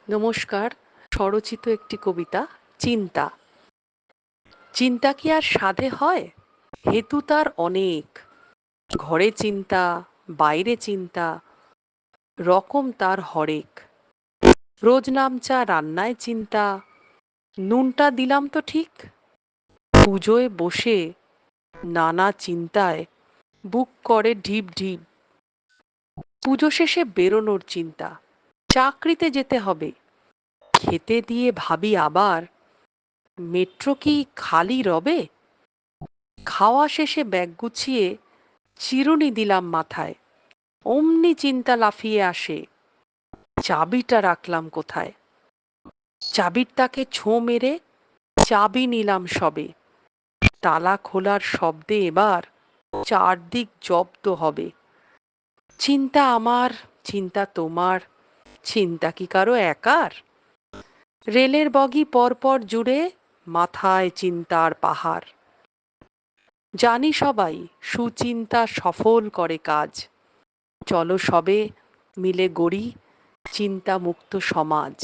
নমস্কার। স্বরচিত একটি কবিতা চিন্তা। চিন্তা কি আর সাধে হয়? হেতু তার অনেক। ঘরে চিন্তা, বাইরে চিন্তা, রকম তার হরেক। রোজ নামচা রান্নায় চিন্তা, নুনটা দিলাম তো ঠিক। পুজোয় বসে নানা চিন্তায় বুক করে ঢিপ ঢিপ। পুজো শেষে বেরোনোর চিন্তা, চাকরিতে যেতে হবে। খেতে দিয়ে ভাবি আবার, মেট্রো কি খালি রবে? খাওয়া শেষে ব্যাগ গুছিয়ে চিরুনি দিলাম মাথায়। অমনি চিন্তা লাফিয়ে আসে, চাবিটা রাখলাম কোথায়? চাবির তাকে ছোঁ মেরে চাবি নিলাম সবে। তালা খোলার শব্দে এবার চারদিক জব্দ হবে। চিন্তা আমার, চিন্তা তোমার, চিন্তা কি কারো একার? রেলের বগি পরপর জুড়ে মাথায় চিন্তার পাহাড়। জানি সবাই সুচিন্তা সফল করে কাজ। চলো সবে মিলে গড়ি চিন্তামুক্ত সমাজ।